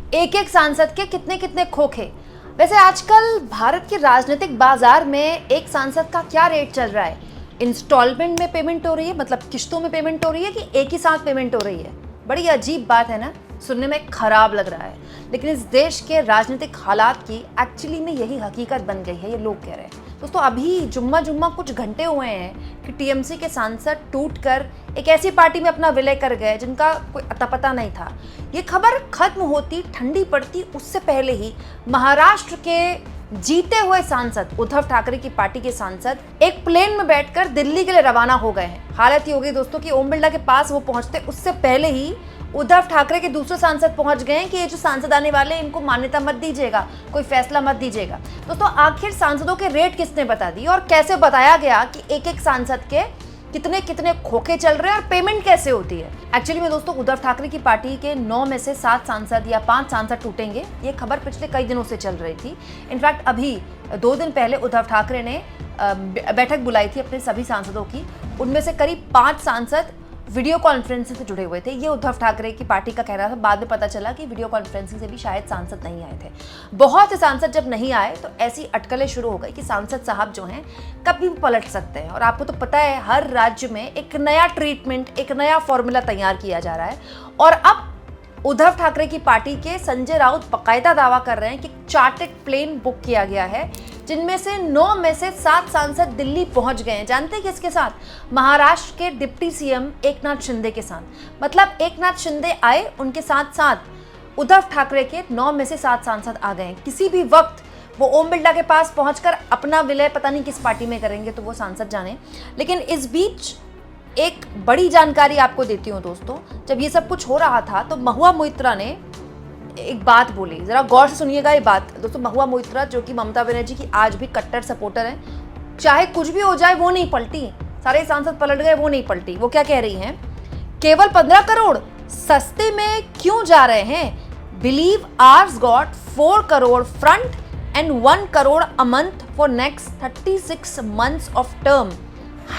एक एक सांसद के कितने कितने खोखे। वैसे आजकल भारत के राजनीतिक बाजार में एक सांसद का क्या रेट चल रहा है? इंस्टॉलमेंट में पेमेंट हो रही है, मतलब किश्तों में पेमेंट हो रही है कि एक ही साथ पेमेंट हो रही है? बड़ी अजीब बात है ना, सुनने में खराब लग रहा है, लेकिन इस देश के राजनीतिक हालात की एक्चुअली में यही हकीकत बन गई है, ये लोग कह रहे हैं। दोस्तों अभी जुम्मा कुछ घंटे हुए हैं कि टीएमसी के सांसद टूटकर एक ऐसी पार्टी में अपना विलय कर गए जिनका कोई अता पता नहीं था। ये खबर खत्म होती ठंडी पड़ती उससे पहले ही महाराष्ट्र के जीते हुए सांसद उद्धव ठाकरे की पार्टी के सांसद एक प्लेन में बैठकर दिल्ली के लिए रवाना हो गए हैं। हालत ये हो गई दोस्तों कि ओम बिरला के पास वो पहुंचते उससे पहले ही उद्धव ठाकरे के दूसरे सांसद पहुंच गए कि ये जो सांसद आने वाले हैं इनको मान्यता मत दीजिएगा, कोई फैसला मत दीजिएगा। दोस्तों आखिर सांसदों के रेट किसने बता दी और कैसे बताया गया कि एक एक सांसद के कितने कितने खोखे चल रहे हैं और पेमेंट कैसे होती है? एक्चुअली में दोस्तों उद्धव ठाकरे की पार्टी के 9 में से 7 सांसद या 5 सांसद टूटेंगे, ये खबर पिछले कई दिनों से चल रही थी। इनफैक्ट अभी 2 दिन पहले उद्धव ठाकरे ने बैठक बुलाई थी अपने सभी सांसदों की। उनमें से करीब 5 सांसद वीडियो कॉन्फ्रेंसिंग से जुड़े हुए थे। ये उद्धव ठाकरे की पार्टी का कहना था, बाद में पता चला कि वीडियो कॉन्फ्रेंसिंग से भी शायद सांसद नहीं आए थे। बहुत से सांसद जब नहीं आए तो ऐसी अटकलें शुरू हो गई कि सांसद साहब जो हैं कभी भी पलट सकते हैं। और आपको तो पता है हर राज्य में एक नया ट्रीटमेंट, एक नया फॉर्मूला तैयार किया जा रहा है। और अब उद्धव ठाकरे की पार्टी के संजय राउत बाकायदा दावा कर रहे हैं कि चार्टर्ड प्लेन बुक किया गया है, जिनमें से 9 में से 7 सांसद दिल्ली पहुंच गए हैं। जानते हैं किसके साथ? महाराष्ट्र के डिप्टी सीएम एकनाथ शिंदे के साथ। मतलब एकनाथ शिंदे आए, उनके साथ साथ उद्धव ठाकरे के 9 में से 7 सांसद आ गए। किसी भी वक्त वो ओम बिरला के पास पहुंचकर अपना विलय पता नहीं किस पार्टी में करेंगे, तो वो सांसद जाने। लेकिन इस बीच एक बड़ी जानकारी आपको देती हूँ दोस्तों, जब ये सब कुछ हो रहा था तो महुआ मोइत्रा ने एक बात बोली, जरा गौर से सुनिएगा ये बात दोस्तों। महुआ मोइत्रा जो कि ममता बनर्जी की आज भी कट्टर सपोर्टर हैं, चाहे कुछ भी हो जाए वो नहीं पलटी, सारे सांसद पलट गए वो नहीं पलटी। वो क्या कह रही हैं? केवल 15 करोड़ सस्ते में क्यों जा रहे हैं? Believe ours got 4 crore front end 1 crore a month for next 36 months of term,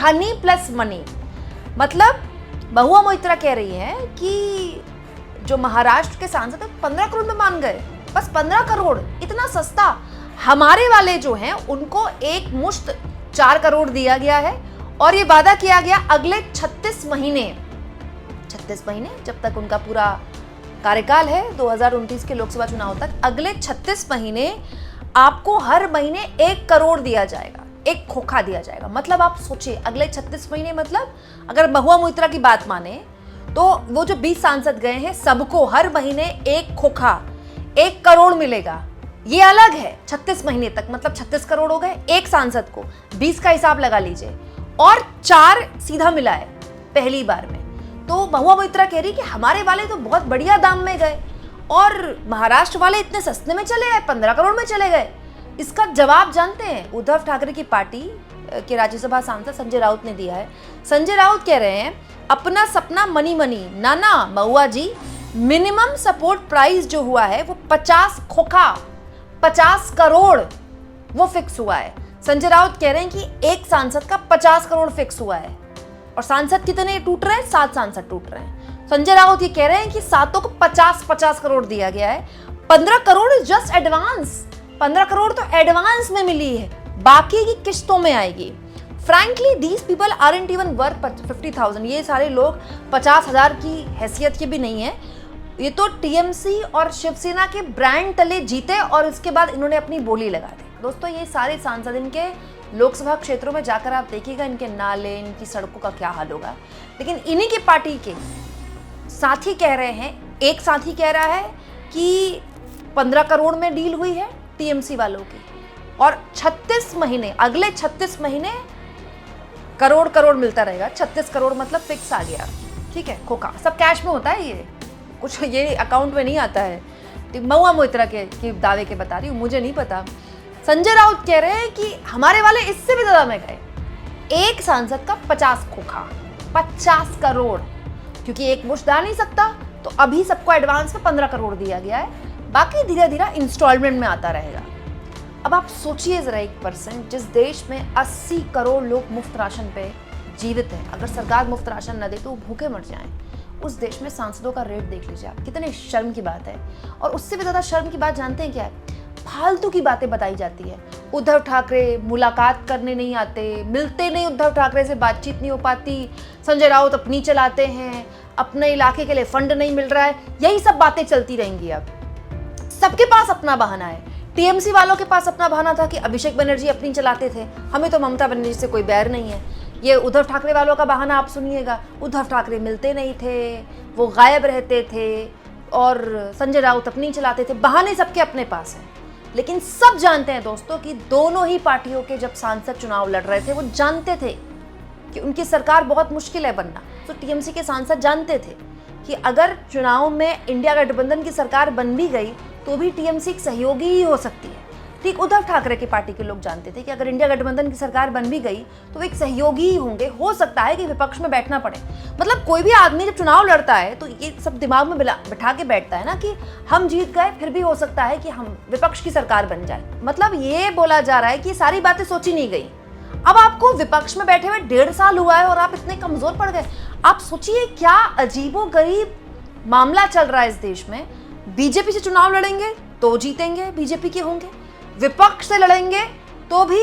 honey plus money. मतलब महुआ मोइत्रा कह रही है कि जो महाराष्ट्र के सांसद 15 करोड़ में मान गए, बस 15 करोड़, इतना सस्ता। हमारे वाले जो हैं उनको एक मुश्त 4 करोड़ दिया गया है और ये वादा किया गया अगले 36 महीने जब तक उनका पूरा कार्यकाल है 2029 के लोकसभा चुनाव तक, अगले 36 महीने आपको हर महीने 1 करोड़ दिया जाएगा, एक खोखा दिया जाएगा। मतलब आप सोचिए अगले 36 महीने, मतलब अगर महुआ मोइत्रा की बात माने तो वो जो 20 सांसद गए हैं सबको हर महीने 1 खोखा 1 करोड़ मिलेगा। ये अलग है 36 महीने तक, मतलब 36 करोड़ हो गए एक सांसद को, 20 का हिसाब लगा लीजिए, और 4 सीधा मिला है पहली बार में। तो महुआ मोइत्रा कह रही कि हमारे वाले तो बहुत बढ़िया दाम में गए और महाराष्ट्र वाले इतने सस्ते में चले गए, 15 करोड़ में चले गए। इसका जवाब जानते हैं उद्धव ठाकरे की पार्टी के राज्यसभा सांसद संजय राउत ने दिया है। संजय राउत कह रहे हैं अपना सपना मनी मनी, ना महुआ जी, मिनिमम सपोर्ट प्राइस जो हुआ है वो 50 खोखा 50 करोड़ वो फिक्स हुआ है। संजय राउत कह रहे हैं कि एक सांसद का 50 करोड़ फिक्स हुआ है। और सांसद कितने टूट रहे हैं? 7 सांसद टूट रहे हैं। संजय राउत ये कह रहे हैं कि 7 को 50-50 करोड़ दिया गया है। 15 crore is just advance, 15 crore तो एडवांस में मिली है, बाकी की किश्तों में आएगी। Frankly these people aren't even worth 50,000। ये सारे लोग 50,000 की हैसियत के भी नहीं है। ये तो टीएमसी और शिवसेना के ब्रांड तले जीते और इसके बाद इन्होंने अपनी बोली लगा दी। दोस्तों ये सारे सांसद इनके लोकसभा क्षेत्रों में जाकर आप देखिएगा इनके नाले, इनकी सड़कों का क्या हाल होगा। लेकिन इन्हीं की पार्टी के साथी कह रहे हैं, एक साथी कह रहा है कि 15 करोड़ में डील हुई है टीएमसी वालों की, और 36 महीने, अगले 36 महीने करोड़ मिलता रहेगा। 36 करोड़ मतलब फिक्स आ गया, ठीक है, खोखा। सब कैश में होता है, ये कुछ ये अकाउंट में नहीं आता है। तो महुआ मोइत्रा के दावे के बता रही हूँ, मुझे नहीं पता। संजय राउत कह रहे हैं कि हमारे वाले इससे भी ज्यादा में गए, एक सांसद का 50 खोखा 50 करोड़, क्योंकि एक मुश्त आ नहीं सकता, तो अभी सबको एडवांस में 15 करोड़ दिया गया है, बाकी धीरे धीरे इंस्टॉलमेंट में आता रहेगा। अब आप सोचिए जरा 1%, जिस देश में 80 करोड़ लोग मुफ्त राशन पे जीवित हैं, अगर सरकार मुफ्त राशन न दे तो वो भूखे मर जाएं। उस देश में सांसदों का रेट देख लीजिए आप, कितने शर्म की बात है। और उससे भी ज़्यादा शर्म की बात जानते हैं क्या है? फालतू की बातें बताई जाती है। उद्धव ठाकरे मुलाकात करने नहीं आते, मिलते नहीं, उद्धव ठाकरे से बातचीत नहीं हो पाती, संजय राउत अपनी चलाते हैं, अपने इलाके के लिए फंड नहीं मिल रहा है, यही सब बातें चलती रहेंगी। अब सबके पास अपना बहाना है। टीएमसी वालों के पास अपना बहाना था कि अभिषेक बनर्जी अपनी चलाते थे, हमें तो ममता बनर्जी से कोई बैर नहीं है। ये उद्धव ठाकरे वालों का बहाना आप सुनिएगा, उद्धव ठाकरे मिलते नहीं थे, वो गायब रहते थे और संजय राउत अपनी चलाते थे। बहाने सबके अपने पास हैं। लेकिन सब जानते हैं दोस्तों कि दोनों ही पार्टियों के जब सांसद चुनाव लड़ रहे थे वो जानते थे कि उनकी सरकार बहुत मुश्किल है बनना। तो टीएमसी के सांसद जानते थे कि अगर चुनाव में इंडिया गठबंधन की सरकार बन भी गई तो भी टीएमसी एक सहयोगी ही हो सकती है। ठीक उद्धव ठाकरे की पार्टी के लोग जानते थे कि अगर इंडिया गठबंधन की सरकार बन भी गई तो एक सहयोगी ही होंगे, हो सकता है कि विपक्ष में बैठना पड़े। मतलब कोई भी आदमी जब चुनाव लड़ता है तो ये सब दिमाग में बिठा के बैठता है ना कि हम जीत गए फिर भी हो सकता है कि हम विपक्ष की सरकार बन जाए। मतलब ये बोला जा रहा है कि सारी बातें सोची नहीं गई। अब आपको विपक्ष में बैठे हुए 1.5 साल हुआ है और आप इतने कमजोर पड़ गए। आप सोचिए क्या अजीबोगरीब मामला चल रहा है इस देश में। बीजेपी से चुनाव लड़ेंगे तो जीतेंगे, बीजेपी के होंगे, विपक्ष से लड़ेंगे तो भी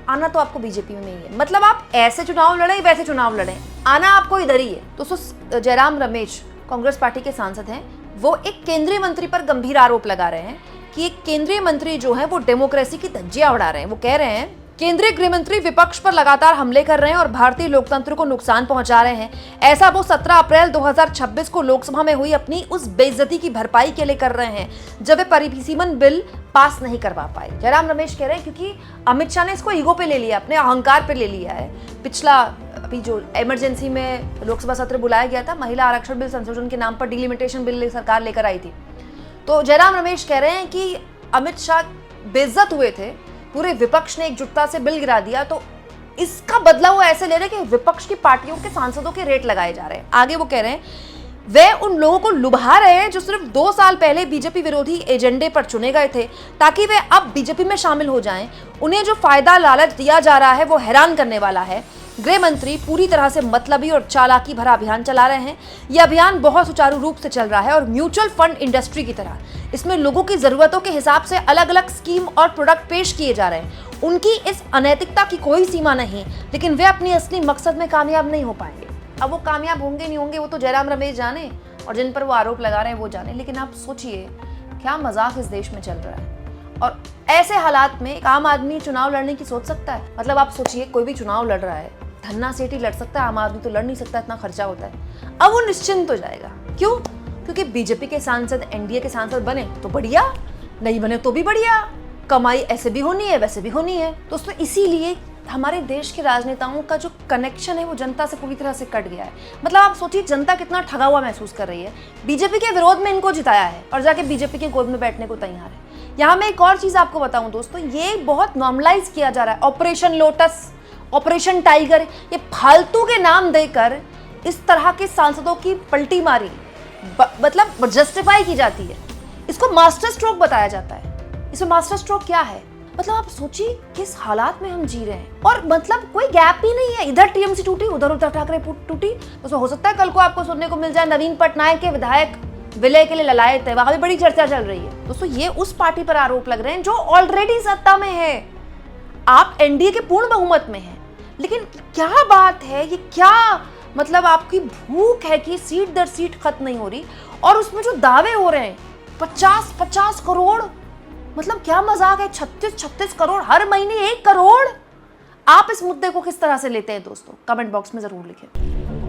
आना तो आपको बीजेपी में ही है। मतलब आप ऐसे चुनाव लड़ें वैसे चुनाव लड़ें, आना आपको इधर ही है। तो जयराम रमेश कांग्रेस पार्टी के सांसद हैं, वो एक केंद्रीय मंत्री पर गंभीर आरोप लगा रहे हैं कि एक केंद्रीय मंत्री जो है वो डेमोक्रेसी की धज्जियां उड़ा रहे हैं। वो कह रहे हैं केंद्रीय गृह मंत्री विपक्ष पर लगातार हमले कर रहे हैं और भारतीय लोकतंत्र को नुकसान पहुंचा रहे हैं। ऐसा वो 17 अप्रैल 2026 को लोकसभा में हुई अपनी उस बेइज्जती की भरपाई के लिए कर रहे हैं जब वे परिसीमन बिल पास नहीं करवा पाए। जयराम रमेश कह रहे हैं क्योंकि अमित शाह ने इसको ईगो पे ले लिया, अपने अहंकार पे ले लिया है। पिछला अभी जो इमरजेंसी में लोकसभा सत्र बुलाया गया था, महिला आरक्षण बिल संशोधन के नाम पर डिलिमिटेशन बिल सरकार लेकर आई थी, तो जयराम रमेश कह रहे हैं कि अमित शाह बेइज्जत हुए थे, पूरे विपक्ष ने एकजुटता से बिल गिरा दिया, तो इसका बदला वो ऐसे ले रहे हैं कि विपक्ष की पार्टियों के सांसदों के रेट लगाए जा रहे हैं। आगे वो कह रहे हैं वे उन लोगों को लुभा रहे हैं जो सिर्फ 2 साल पहले बीजेपी विरोधी एजेंडे पर चुने गए थे ताकि वे अब बीजेपी में शामिल हो जाएं। उन्हें जो फायदा लालच दिया जा रहा है वो हैरान करने वाला है। गृह मंत्री पूरी तरह से मतलबी और चालाकी भरा अभियान चला रहे हैं। यह अभियान बहुत सुचारू रूप से चल रहा है और म्यूचुअल फंड इंडस्ट्री की तरह इसमें लोगों की जरूरतों के हिसाब से अलग अलग स्कीम और प्रोडक्ट पेश किए जा रहे हैं। उनकी इस अनैतिकता की कोई सीमा नहीं, लेकिन वे अपनी असली मकसद में कामयाब नहीं हो पाएंगे। अब वो कामयाब होंगे नहीं होंगे वो तो जयराम रमेश जाने और जिन पर वो आरोप लगा रहे हैं वो जाने, लेकिन आप सोचिए क्या मजाक इस देश में चल रहा है। और ऐसे हालात में एक आम आदमी चुनाव लड़ने की सोच सकता है? मतलब आप सोचिए कोई भी चुनाव लड़ रहा है, धन्ना सेठ ही लड़ सकता है, आम आदमी तो लड़ नहीं सकता, इतना खर्चा होता है। अब वो निश्चिंत हो जाएगा। क्यों? क्योंकि बीजेपी के सांसद एनडीए के सांसद बने तो बढ़िया, नहीं बने तो भी बढ़िया, कमाई ऐसे भी होनी है वैसे भी होनी है। दोस्तों इसीलिए हमारे देश के राजनेताओं का जो कनेक्शन है वो जनता से पूरी तरह से कट गया है। मतलब आप सोचिए जनता कितना ठगा हुआ महसूस कर रही है। बीजेपी के विरोध में इनको जिताया है और जाके बीजेपी के गोद में बैठने को तैयार है। यहाँ मैं एक और चीज आपको बताऊं दोस्तों, ये बहुत नॉर्मलाइज किया जा रहा है। ऑपरेशन लोटस, ऑपरेशन टाइगर, ये फालतू के नाम देकर इस तरह के सांसदों की पलटी मारी मतलब जस्टिफाई की जाती है। इसको मास्टर स्ट्रोक बताया जाता है। इसमें मास्टर स्ट्रोक क्या है? मतलब आप सोचिए किस हालात में हम जी रहे हैं और मतलब कोई गैप ही नहीं है। इधर टीएमसी टूटी, उधर उद्धव ठाकरे टूटी। तो हो सकता है कल को आपको सुनने को मिल जाए नवीन पटनायक के विधायक विलय के लिए ललायत है, वहां भी बड़ी चर्चा चल रही है। दोस्तों ये उस पार्टी पर आरोप लग रहे हैं जो ऑलरेडी सत्ता में है। आप एनडीए के पूर्ण बहुमत में हैं, लेकिन क्या बात है, ये क्या मतलब आपकी भूख है कि सीट दर सीट खत्म नहीं हो रही और उसमें जो दावे हो रहे हैं 50-50 करोड़, मतलब क्या मजाक है। 36-36 करोड़ हर महीने 1 करोड़। आप इस मुद्दे को किस तरह से लेते हैं दोस्तों? कमेंट बॉक्स में जरूर लिखें।